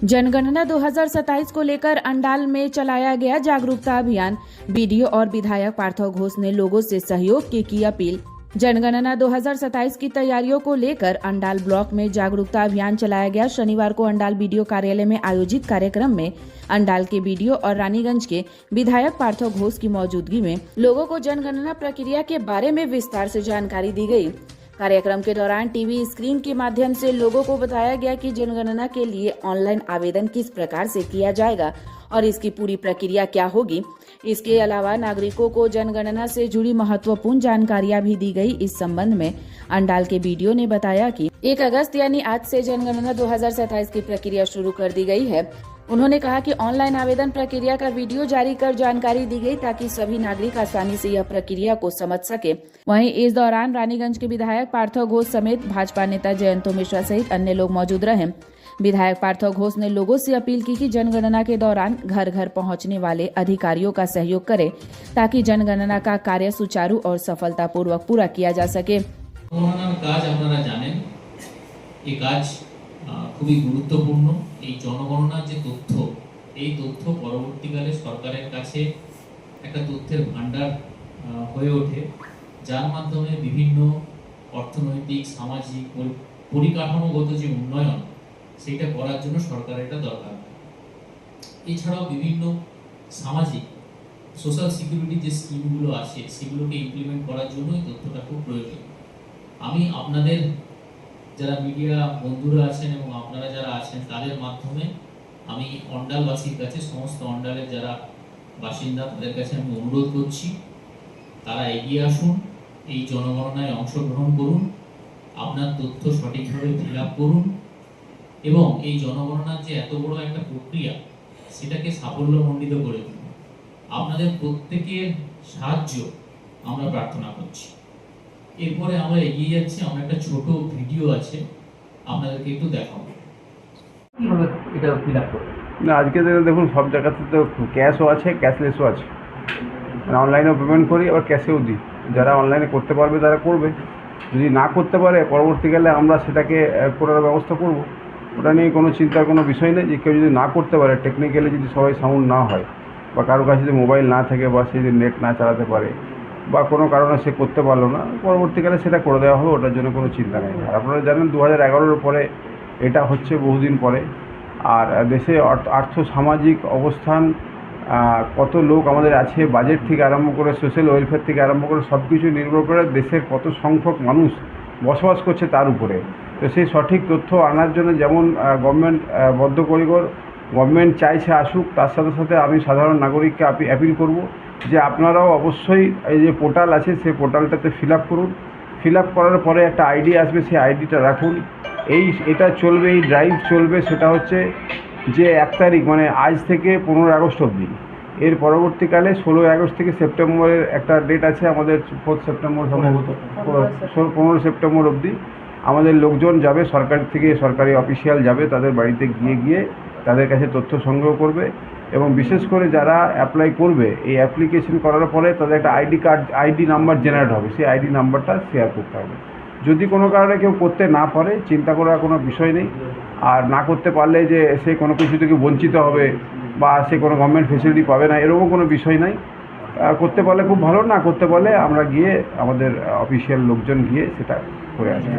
जनगणना 2027 को लेकर अंडाल में चलाया गया जागरूकता अभियान। बीडीओ और विधायक पार्थव घोष ने लोगों से सहयोग की अपील। जनगणना 2027 की तैयारियों को लेकर अंडाल ब्लॉक में जागरूकता अभियान चलाया गया। शनिवार को अंडाल बीडीओ कार्यालय में आयोजित कार्यक्रम में अंडाल के बीडीओ और रानीगंज के विधायक पार्थव घोष की मौजूदगी में लोगों को जनगणना प्रक्रिया के बारे में विस्तार से जानकारी दी गई। कार्यक्रम के दौरान टीवी स्क्रीन के माध्यम से लोगों को बताया गया कि जनगणना के लिए ऑनलाइन आवेदन किस प्रकार से किया जाएगा और इसकी पूरी प्रक्रिया क्या होगी। इसके अलावा नागरिकों को जनगणना से जुड़ी महत्वपूर्ण जानकारियां भी दी गई। इस संबंध में अंडाल के बीडीओ ने बताया कि 1 अगस्त यानी आज से जनगणना 2027 की प्रक्रिया शुरू कर दी गई है। उन्होंने कहा कि ऑनलाइन आवेदन प्रक्रिया का वीडियो जारी कर जानकारी दी गई ताकि सभी नागरिक आसानी से यह प्रक्रिया को समझ सके। वहीं इस दौरान रानीगंज के विधायक पार्थव घोष समेत भाजपा नेता जयंतो मिश्रा सहित अन्य लोग मौजूद रहे। विधायक पार्थव घोष ने लोगों से अपील की कि जनगणना के दौरान घर घर पहुंचने वाले अधिकारियों का सहयोग करें ताकि जनगणना का कार्य सुचारू और सफलतापूर्वक पूरा किया जा सके। খুবই গুরুত্বপূর্ণ। এই জনগণনার যে তথ্য, এই তথ্য পরবর্তীকালে সরকারের কাছে একটা তথ্যের ভান্ডার হয়ে ওঠে, যার মাধ্যমে বিভিন্ন অর্থনৈতিক, সামাজিক, পরিকাঠামোগত যে উন্নয়ন সেটা করার জন্য সরকারের এটা দরকার। এছাড়াও বিভিন্ন সামাজিক সোশ্যাল সিকিউরিটি যে স্কিমগুলো আছে সেগুলোকে ইমপ্লিমেন্ট করার জন্য এই তথ্যটা খুব প্রয়োজন। আমি আপনাদের যারা মিডিয়া বন্ধুরা আছেন এবং আপনারা যারা আছেন তাদের মাধ্যমে আমি অন্ডালবাসীর কাছে, সমস্ত অন্ডালের যারা বাসিন্দা তাদের কাছে আমি অনুরোধ করছি, তারা এগিয়ে আসুন, এই জনগণনায় অংশগ্রহণ করুন, আপনার তথ্য সঠিকভাবে ফিল আপ করুন এবং এই জনগণনার যে এত বড় একটা প্রক্রিয়া সেটাকে সাফল্যমণ্ডিত করে তুলুন। আপনাদের প্রত্যেকের সাহায্য আমরা প্রার্থনা করছি। এরপরে আমরা এগিয়ে যাচ্ছি। আমরা একটা ছোট ভিডিও আছে, আপনাদেরকে একটু দেখাবো। এটা ফিল আপ করুন। না, আজকে দেখুন সব জায়গাতে তো ক্যাশও আছে, ক্যাশলেসও আছে। অনলাইনেও পেমেন্ট করি, আবার ক্যাশেও দিই। যারা অনলাইনে করতে পারবে তারা করবে, যদি না করতে পারে পরবর্তীকালে আমরা সেটাকে করার ব্যবস্থা করব। ওটা নিয়ে কোনো চিন্তার কোনো বিষয় নেই। যে কেউ যদি না করতে পারে, টেকনিক্যালি যদি সবাই সাউন্ড না হয় বা কারো কাছে যদি মোবাইল না থাকে বা সে যদি নেট না চালাতে পারে বা কোনো কারণে সে করতে পারলো না, পরবর্তীকালে সেটা করে দেওয়া হবে, ওটার জন্য কোনো চিন্তা নেই। আর আপনারা জানেন 2011-এর পরে এটা হচ্ছে, বহুদিন পরে। আর দেশে আর্থ সামাজিক অবস্থান, কত লোক আমাদের আছে, বাজেট থেকে আরম্ভ করে সোশ্যাল ওয়েলফেয়ার থেকে আরম্ভ করে সব কিছু নির্ভর করে দেশের কত সংখ্যক মানুষ বসবাস করছে তার উপরে। তো সেই সঠিক তথ্য আনার জন্য যেমন গভর্নমেন্ট বদ্ধপরিকর, গভর্নমেন্ট চাইছে আসুক, তার সাথে সাথে আমি সাধারণ নাগরিককে অ্যাপিল করব যে আপনারাও অবশ্যই এই যে পোর্টাল আছে সেই পোর্টালটাতে ফিল আপ করুন। ফিল আপ করার পরে একটা আইডি আসবে, সেই আইডিটা রাখুন। এটা চলবে, এই ড্রাইভ চলবে, সেটা হচ্ছে যে 1 তারিখ মানে আজ থেকে 15 আগস্ট অবধি। এর পরবর্তীকালে 16 আগস্ট থেকে সেপ্টেম্বরের একটা ডেট আছে আমাদের, 4 সেপ্টেম্বর সম্ভবত, 15 সেপ্টেম্বর অবধি আমাদের লোকজন যাবে, সরকার থেকে সরকারি অফিসিয়াল যাবে, তাদের বাড়িতে গিয়ে তাদের কাছে তথ্য সংগ্রহ করবে এবং বিশেষ করে যারা অ্যাপ্লাই করবে, এই অ্যাপ্লিকেশন করার পরে তাদের একটা আইডি নাম্বার জেনারেট হবে, সেই আইডি নাম্বারটা শেয়ার করতে হবে। যদি কোনো কারণে কেউ করতে না পারে, চিন্তা করার কোনো বিষয় নেই। আর না করতে পারলে যে সে কোনো কিছু থেকে বঞ্চিত হবে বা সে কোনো গভর্নমেন্ট ফেসিলিটি পাবে না, এরকম কোনো বিষয় নাই। করতে পারলে খুব ভালো, না করতে পারলে আমরা গিয়ে আমাদের অফিসিয়াল লোকজন গিয়ে সেটা করে আসবো।